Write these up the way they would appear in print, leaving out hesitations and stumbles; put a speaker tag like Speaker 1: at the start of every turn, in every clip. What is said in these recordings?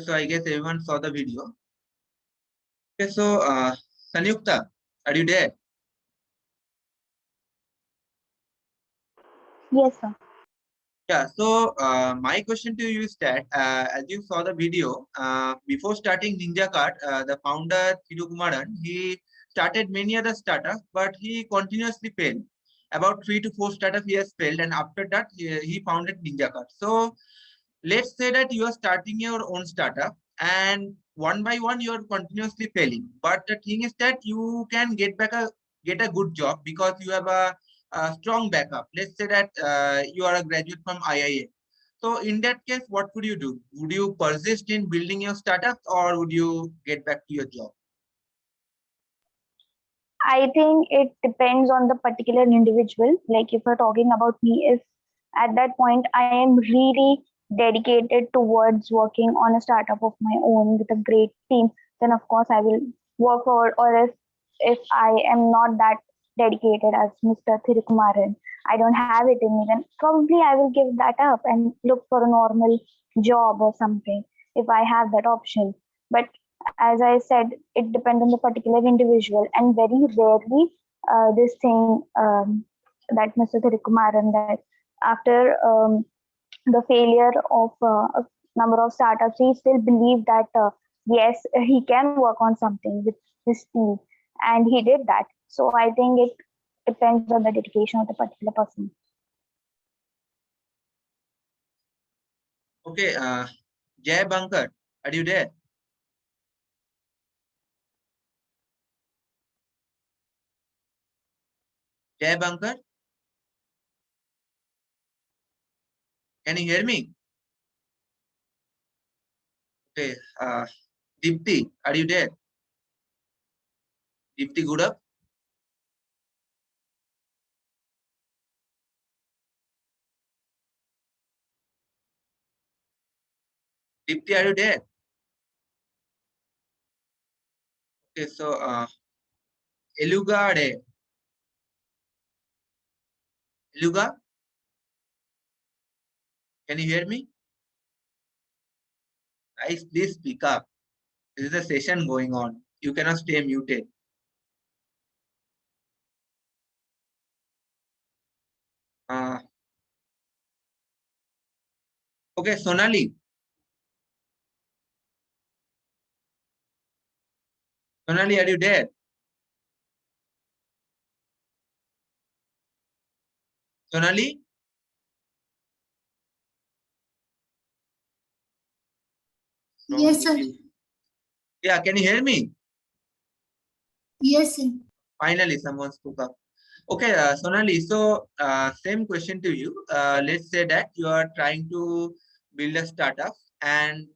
Speaker 1: So I guess everyone saw the video. Okay, so Sanyukta, are you there?
Speaker 2: Yes, sir.
Speaker 1: Yeah, so my question to you is that as you saw the video, before starting Ninjacart, the founder Thirukumaran, he started many other startups, but he continuously failed. About 3 to 4 startups he has failed, and after that he founded Ninjacart. So let's say that you are starting your own startup, and one by one you are continuously failing. But the thing is that you can get a good job because you have a strong backup. Let's say that you are a graduate from IIA. So in that case, what would you do? Would you persist in building your startup, or would you get back to your job?
Speaker 2: I think it depends on the particular individual. Like if you're talking about me, if at that point I am really dedicated towards working on a startup of my own with a great team, then of course I will work for. Or if I am not that dedicated as Mr. Thirukumaran, I don't have it in me, then probably I will give that up and look for a normal job or something if I have that option. But as I said, it depends on the particular individual, and very rarely this thing that Mr. Thirikumaran, that after the failure of a number of startups, he still believed that yes, he can work on something with his team, and he did that. So I think it depends on the dedication of the particular person.
Speaker 1: Okay, Jay Bankar, are you there? Jay Bankar, can you hear me? Okay, Deepti, are you there? Deepti Gudap? Deepti, are you there? Okay, so Eluga are there. Eluga, can you hear me? Guys, please speak up. This is a session going on. You cannot stay muted. Uh, okay, Sonali. Sonali, are you there? Sonali?
Speaker 3: Yes, sir.
Speaker 1: Yeah, can you hear me?
Speaker 3: Yes, sir.
Speaker 1: Finally, someone spoke up. Okay, Sonali, so same question to you. Let's say that you are trying to build a startup, and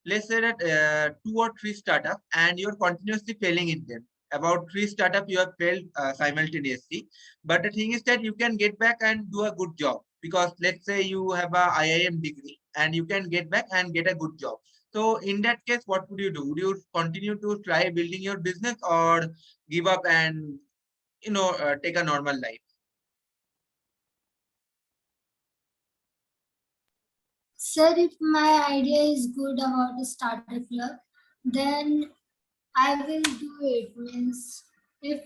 Speaker 1: let's say that 2 or 3 startup, and you're continuously failing in them. About 3 startup you have failed simultaneously, but the thing is that you can get back and do a good job, because let's say you have a IIM degree and you can get back and get a good job. So in that case, what would you do? Would you continue to try building your business, or give up and take a normal life?
Speaker 3: Sir, if my idea is good about the starter club, then I will do it. Means if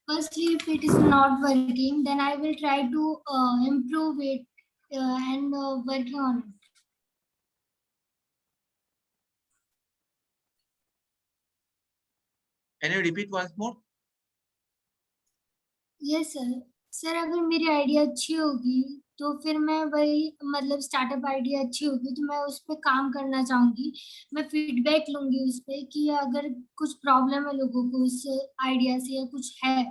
Speaker 3: firstly if it is not working, then I will try to improve it and working on it.
Speaker 1: Can you repeat once more?
Speaker 3: Yes sir sir अगर मेरी idea अच्छी होगी तो फिर मैं वही मतलब startup idea अच्छी होगी तो मैं उस पर काम करना चाहूंगी मैं फीडबैक लूंगी उस पर कि अगर कुछ प्रॉब्लम है लोगों को उस आइडिया से या कुछ है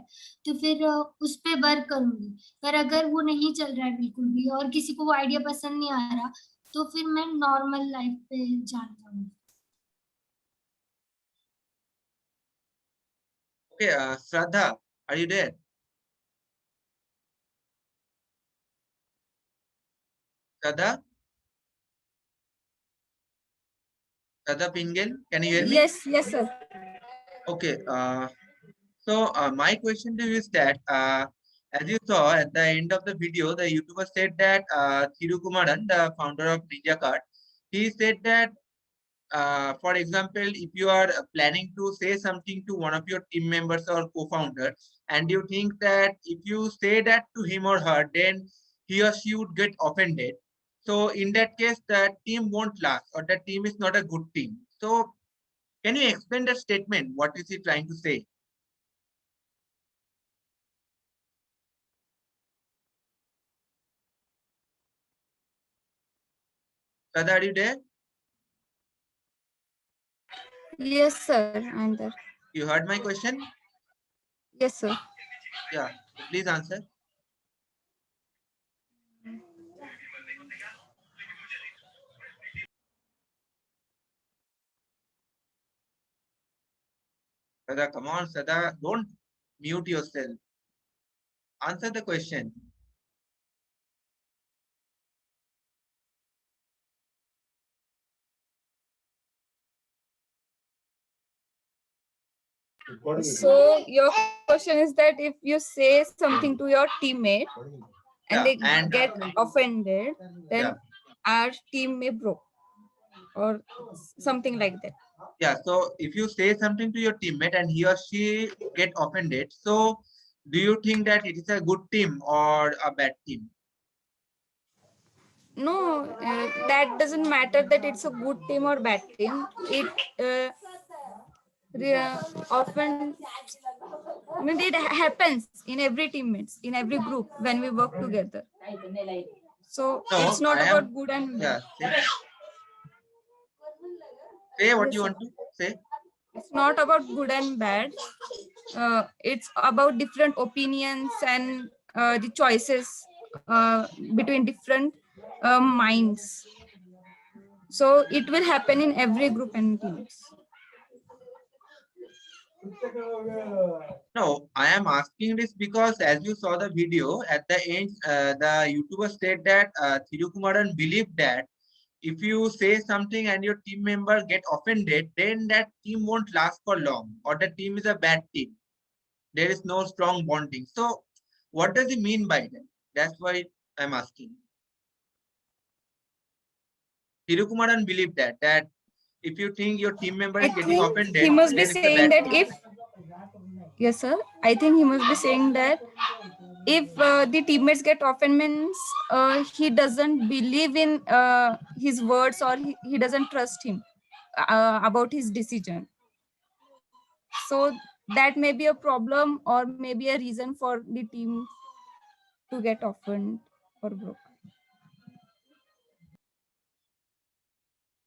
Speaker 3: तो फिर उस पर वर्क करूंगी पर अगर वो नहीं चल रहा है बिल्कुल भी और किसी को वो आइडिया पसंद नहीं आ रहा तो फिर मैं नॉर्मल लाइफ पे जाना चाहूंगी
Speaker 1: Okay, Shraddha, are you there? Shraddha? Shraddha Pingel, can you hear me?
Speaker 4: Yes, sir.
Speaker 1: Okay, so my question to you is that, as you saw at the end of the video, the YouTuber said that Thirukumaran, the founder of Ninjacart, he said that For example, if you are planning to say something to one of your team members or co-founder, and you think that if you say that to him or her, then he or she would get offended. So in that case, the team won't last, or the team is not a good team. So can you explain that statement? What is he trying to say? Sada, are you there?
Speaker 4: Yes, sir. I'm there.
Speaker 1: You heard my question?
Speaker 4: Yes, sir.
Speaker 1: Yeah. So please answer. Sada, come on, Sada. Don't mute yourself. Answer the question.
Speaker 4: So your question is that if you say something to your teammate and
Speaker 1: Yeah.
Speaker 4: they
Speaker 1: And
Speaker 4: get offended, then
Speaker 1: yeah.
Speaker 4: our team may broke or something like that.
Speaker 1: Yeah. So if you say something to your teammate and he or she get offended, so do you think that it is a good team or a bad team?
Speaker 4: No, that doesn't matter that it's a good team or bad team. It often, I mean, it happens in every teammates, in every group when we work together. So it's
Speaker 1: No,
Speaker 4: not
Speaker 1: I
Speaker 4: about
Speaker 1: am.
Speaker 4: good and bad.
Speaker 1: Yeah. Say what
Speaker 4: Yes,
Speaker 1: you
Speaker 4: sir.
Speaker 1: want to say.
Speaker 4: It's not about good and bad. It's about different opinions and the choices between different minds. So it will happen in every group and teams.
Speaker 1: No, I am asking this because as you saw the video at the end, the YouTuber said that Thirukumaran believed that if you say something and your team member get offended, then that team won't last for long, or the team is a bad team. There is no strong bonding. So, what does he mean by that? That's why I'm asking. Thirukumaran believed that if you think your team member
Speaker 4: I
Speaker 1: is getting
Speaker 4: think he
Speaker 1: offended,
Speaker 4: must be
Speaker 1: then it's a
Speaker 4: saying
Speaker 1: bad
Speaker 4: that
Speaker 1: team.
Speaker 4: if, yes, sir, I think he must be saying that if the teammates get offended means he doesn't believe in his words or he doesn't trust him about his decision. So that may be a problem or maybe a reason for the team to get offended or broke.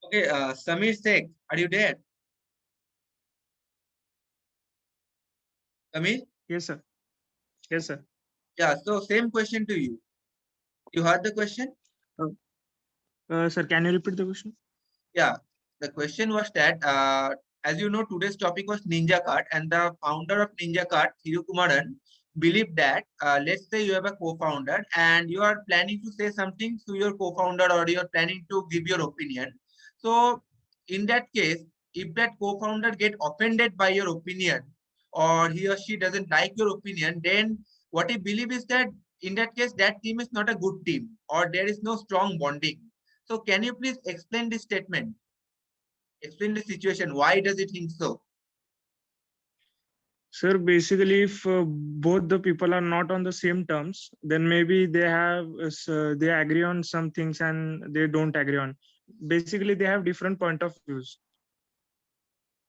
Speaker 1: Okay, Samir Sheikh, are you there? Samir?
Speaker 5: Yes, sir. Yes, sir.
Speaker 1: Yeah, so same question to you. You heard the question?
Speaker 5: Sir, can you repeat the question?
Speaker 1: Yeah, the question was that, as you know, today's topic was Ninjacart, and the founder of Ninjacart, Thiru Kumaran, believed that, let's say you have a co-founder and you are planning to say something to your co-founder or you're planning to give your opinion. So in that case, if that co-founder get offended by your opinion or he or she doesn't like your opinion, then what he believe is that in that case, that team is not a good team or there is no strong bonding. So can you please explain this statement? Explain the situation. Why does it think so?
Speaker 5: Sir, basically, if both the people are not on the same terms, then maybe they agree on some things and they don't agree on. Basically, they have different point of views,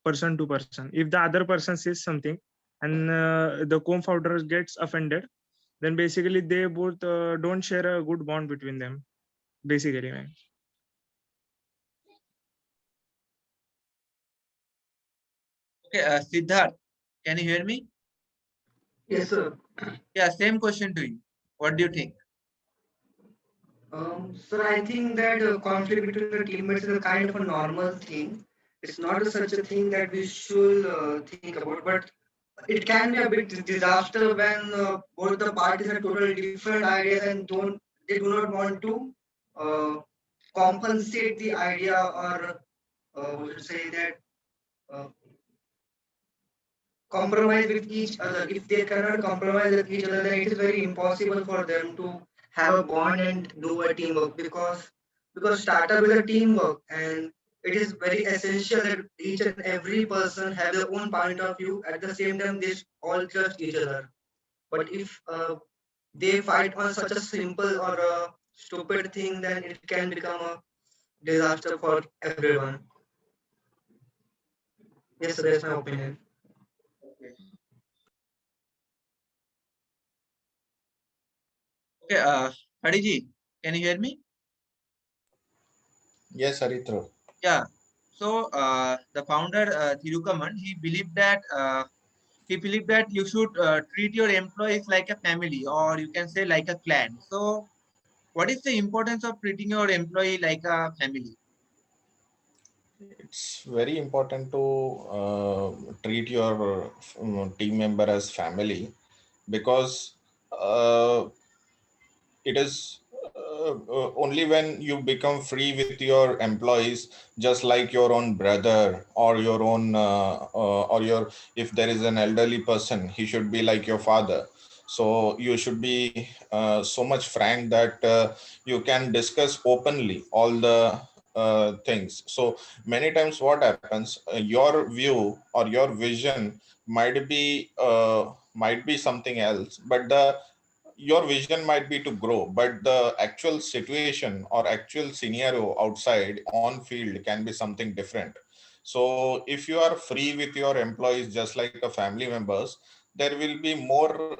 Speaker 5: person to person. If the other person says something and the co-founder gets offended, then basically they both don't share a good bond between them. Basically, man.
Speaker 1: Okay, Siddharth, can you hear me?
Speaker 6: Yes, sir.
Speaker 1: Yeah, same question to you. What do you think?
Speaker 6: Sir, I think that conflict between the teammates is a kind of a normal thing. It's not such a thing that we should think about, but it can be a big disaster when both the parties have totally different ideas and they do not want to uh, compensate the idea or we should say that uh, compromise with each other. If they cannot compromise with each other, then it is very impossible for them to have a bond and do a teamwork because startup is a teamwork and it is very essential that each and every person have their own point of view. At the same time, they all trust each other. But if they fight on such a simple or a stupid thing, then it can become a disaster for everyone. Yes, so that's my opinion.
Speaker 1: Okay. Okay, Hadiji, can you hear me?
Speaker 7: Yes, Aritra.
Speaker 1: Yeah. So the founder Thirukaman, he believed that you should treat your employees like a family, or you can say like a clan. So what is the importance of treating your employee like a family?
Speaker 7: It's very important to treat your team member as family because uh, it is only when you become free with your employees, just like your own brother or your own or your, if there is an elderly person, he should be like your father. So you should be so much frank that you can discuss openly all the things. So many times what happens, your view or your vision might be something else, but the your vision might be to grow, but the actual situation or actual scenario outside on field can be something different. So if you are free with your employees just like a family members, there will be more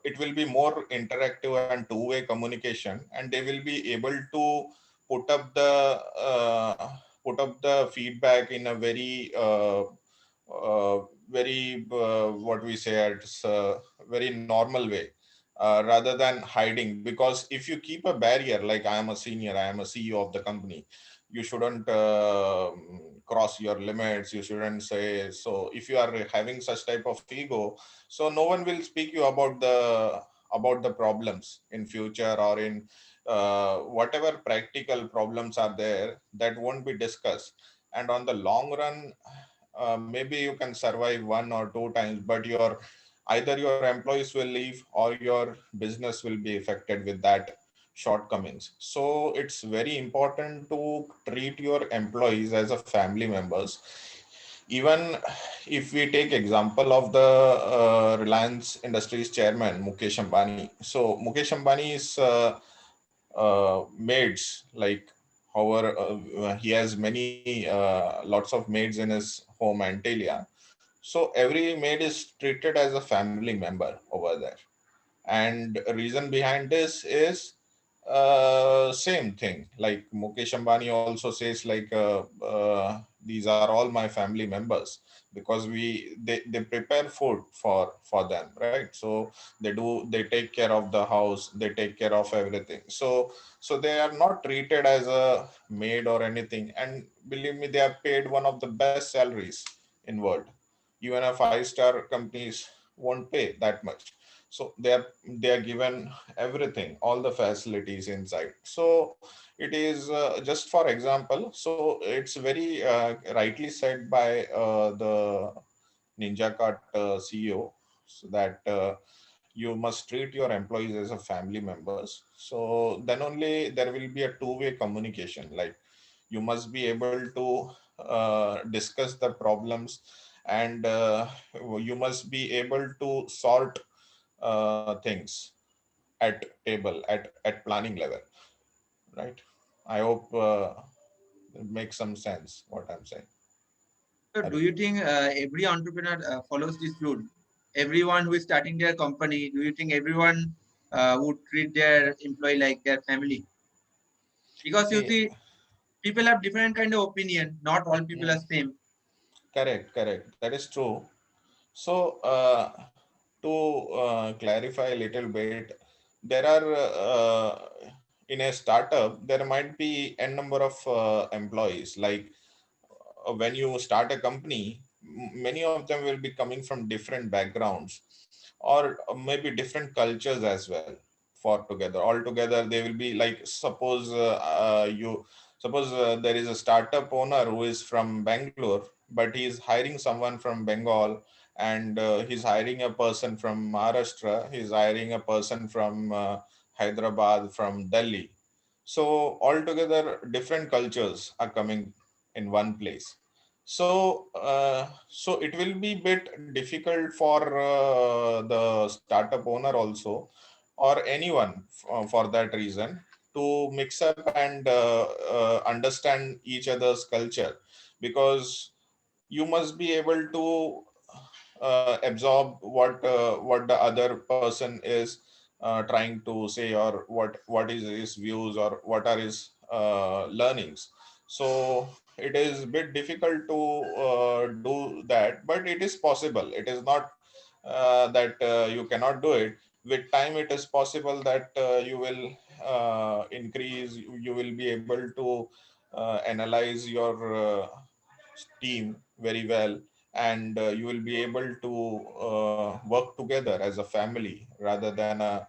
Speaker 7: it will be more interactive and two-way communication, and they will be able to put up the feedback in a very what we say, it's a very normal way, rather than hiding. Because if you keep a barrier, like I am a senior, I am a CEO of the company, you shouldn't cross your limits, you shouldn't say so. If you are having such type of ego, so no one will speak you about the problems in future, or in whatever practical problems are there, that won't be discussed. And on the long run, maybe you can survive one or two times, but either your employees will leave or your business will be affected with that shortcomings. So it's very important to treat your employees as a family members. Even if we take example of the Reliance Industries chairman Mukesh Ambani. So Mukesh Ambani is maids, like however he has many lots of maids in his home Antalya. So every maid is treated as a family member over there. And reason behind this is same thing. Like Mukesh Ambani also says, like these are all my family members, because they prepare food for them, right? So they take care of the house, they take care of everything. So they are not treated as a maid or anything. And believe me, they are paid one of the best salaries in world. Even a five-star companies won't pay that much. So they are given everything, all the facilities inside. So it is just for example. So it's very rightly said by the Ninjacart CEO, so that you must treat your employees as a family members. So then only there will be a two-way communication. Like you must be able to discuss the problems, and you must be able to sort things at table, at planning level, right? I hope it makes some sense what I'm saying.
Speaker 1: So do you think every entrepreneur follows this rule? Everyone who is starting their company, do you think everyone would treat their employee like their family? Because you
Speaker 7: See,
Speaker 1: see, people have different kind of opinion. Not all people are
Speaker 7: mm,
Speaker 1: same.
Speaker 7: correct, that is true. So to clarify a little bit, there are in a startup there might be n number of employees. Like when you start a company, many of them will be coming from different backgrounds, or maybe different cultures as well. For together all together they will be like, suppose there is a startup owner who is from Bangalore, but he is hiring someone from Bengal, and he's hiring a person from Maharashtra, he's hiring a person from Hyderabad, from Delhi. So altogether different cultures are coming in one place. So it will be bit difficult for the startup owner also, or anyone for that reason, to mix up and understand each other's culture, because you must be able to absorb what the other person is trying to say, or what is his views, or what are his learnings. So it is a bit difficult to do that, but it is possible. It is not that you cannot do it. With time it is possible that you will increase, you will be able to analyze your team very well, and you will be able to work together as a family rather than a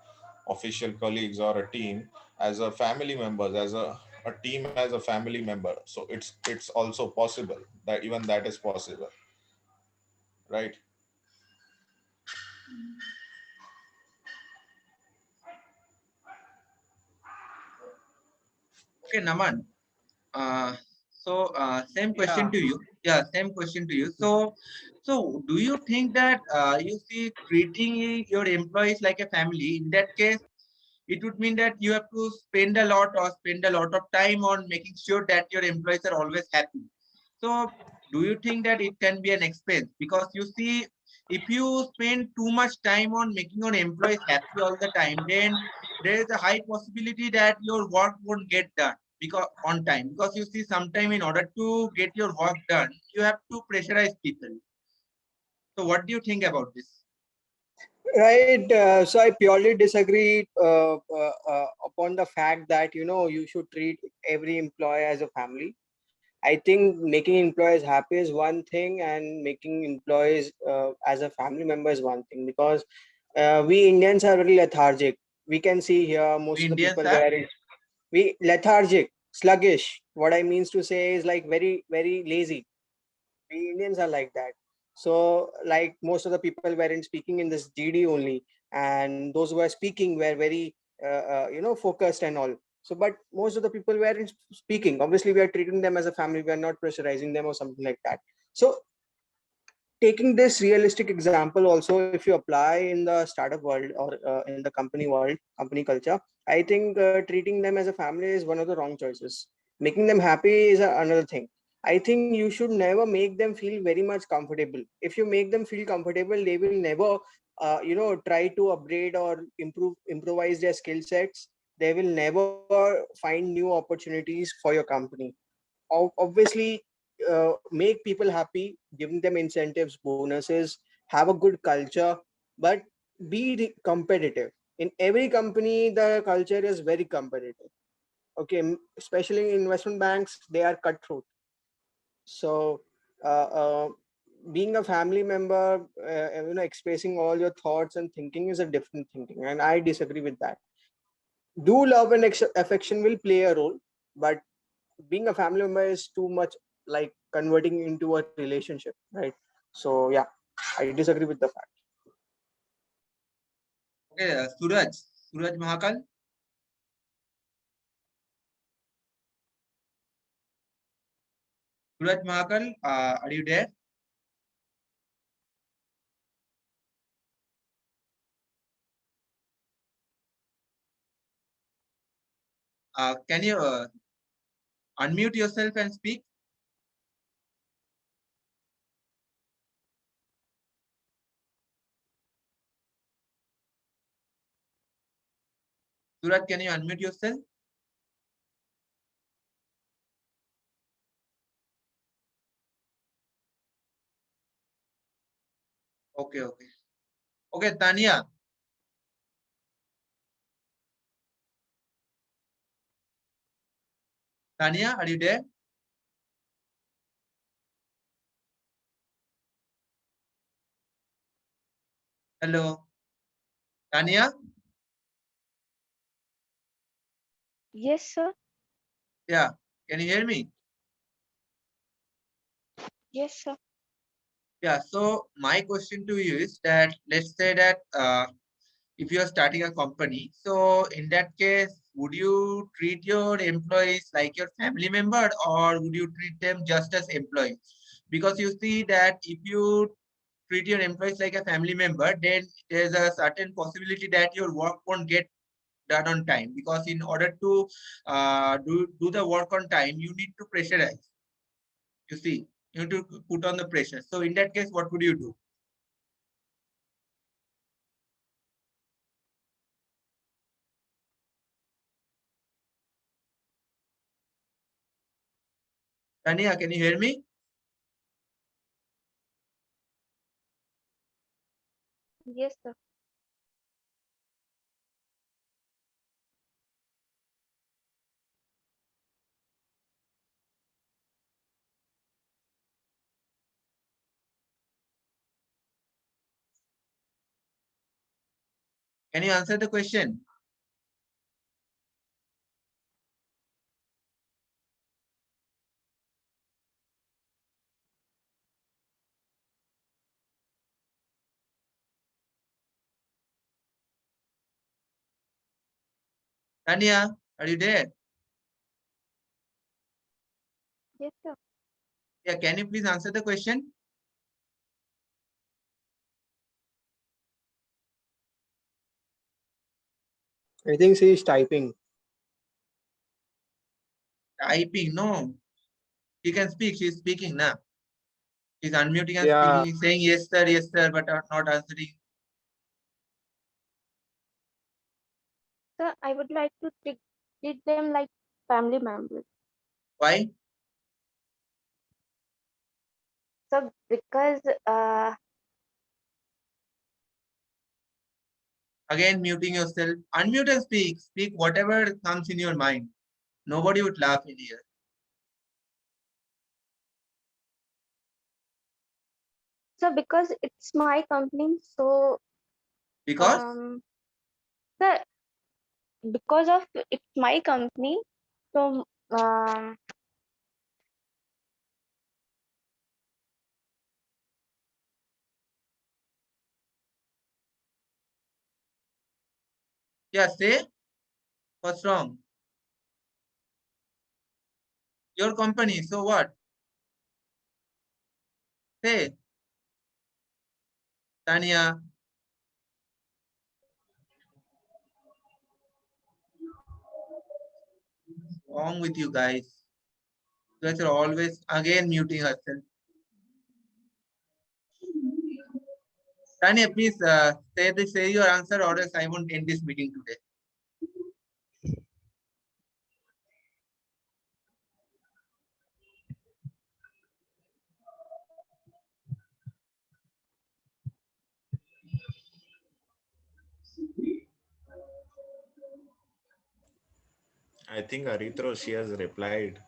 Speaker 7: official colleagues or a team, as a family members, as a team, as a family member. So it's also possible that even that is possible, right?
Speaker 1: Okay, Naman. Uh, same question
Speaker 6: Yeah.
Speaker 1: to you. Yeah, same question to you. So do you think that you see treating your employees like a family? In that case, it would mean that you have to spend a lot of time on making sure that your employees are always happy. So do you think that it can be an expense? Because you see, if you spend too much time on making your employees happy all the time, then there is a high possibility that your work won't get done because on time. Because you see, sometime in order to get your work done, you have to pressurize people. So what do you think about this?
Speaker 8: Right. So I purely disagree upon the fact that you should treat every employee as a family. I think making employees happy is one thing, and making employees as a family member is one thing. Because we Indians are very lethargic. We can see here most
Speaker 1: We
Speaker 8: of the
Speaker 1: Indians
Speaker 8: people
Speaker 1: are
Speaker 8: where we lethargic, sluggish. What I means to say is like very very lazy. We Indians are like that. So, like most of the people weren't speaking in this GD only, and those who were speaking were very, focused and all. So, but most of the people weren't speaking. Obviously, we are treating them as a family. We are not pressurizing them or something like that. So, taking this realistic example, also, if you apply in the startup world or in the company world, company culture, I think treating them as a family is one of the wrong choices. Making them happy is another thing. I think you should never make them feel very much comfortable. If you make them feel comfortable, they will never try to upgrade or improvise their skill sets. They will never find new opportunities for your company. Obviously, make people happy, giving them incentives, bonuses, have a good culture, but be competitive. In every company, the culture is very competitive. Okay, especially in investment banks, they are cutthroat. So, uh, uh, being a family member, expressing all your thoughts and thinking is a different thinking, and I disagree with that. Do love and affection will play a role, but being a family member is too much like converting into a relationship, right? So yeah, I disagree with the fact.
Speaker 1: okay. Suraj Mahakal. Suraj Mahakal, are you there? Can you unmute yourself and speak? Suraj, can you unmute yourself? Okay, okay. Okay, Tania. Tania, are you there? Hello. Tania?
Speaker 9: Yes, sir.
Speaker 1: Yeah. Can you hear me?
Speaker 9: Yes, sir.
Speaker 1: Yeah. So my question to you is that let's say that if you are starting a company, so in that case, would you treat your employees like your family member, or would you treat them just as employees? Because you see that if you treat your employees like a family member, then there's a certain possibility that your work won't get done on time. Because in order to do the work on time, you need to pressurize. You see, you need to put on the pressure. So in that case, what would you do? Tania, can you hear me?
Speaker 9: Yes, sir.
Speaker 1: Can you answer the question? Tania, are you there?
Speaker 9: Yes, sir.
Speaker 1: Yeah, can you please answer the question?
Speaker 8: I think she is typing.
Speaker 1: Typing, no. She can speak. She's speaking now. She's unmuting and
Speaker 8: Yeah,
Speaker 1: speaking, saying yes, sir, but not answering.
Speaker 9: Sir, I would like to treat them like family members.
Speaker 1: Why?
Speaker 9: So because
Speaker 1: Again, muting yourself. Unmute and speak. Speak whatever comes in your mind. Nobody would laugh in here.
Speaker 9: because it's my company, so
Speaker 1: Because?
Speaker 9: um sir, because of it's my company, so
Speaker 1: Yeah, say. What's wrong? Your company. So what? Say. Tania. What's wrong with you guys? You guys are always again muting herself. Tanya, please say your answer, or else I won't end this meeting today.
Speaker 7: I think Arithro, she has replied.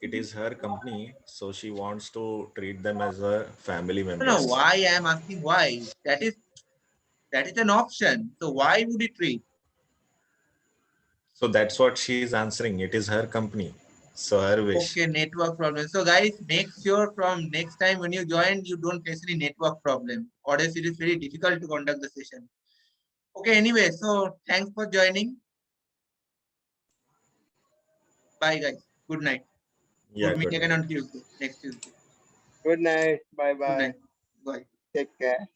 Speaker 7: It is her company, so she wants to treat them as her family
Speaker 1: No,
Speaker 7: members.
Speaker 1: why I am asking why? That is an option. So why would it read?
Speaker 7: So that's what she is answering. It is her company, so her wish.
Speaker 1: Okay, network problem. So guys, make sure from next time when you join, you don't face any network problem, or else it is very difficult to conduct the session. Okay, anyway, so thanks for joining. Bye guys. Good night.
Speaker 7: Yeah,
Speaker 1: We'll meet
Speaker 7: good
Speaker 1: again
Speaker 7: night.
Speaker 1: on Tuesday, next Tuesday.
Speaker 8: good night. Bye
Speaker 1: Good
Speaker 8: bye.
Speaker 1: night. Bye.
Speaker 8: Take care.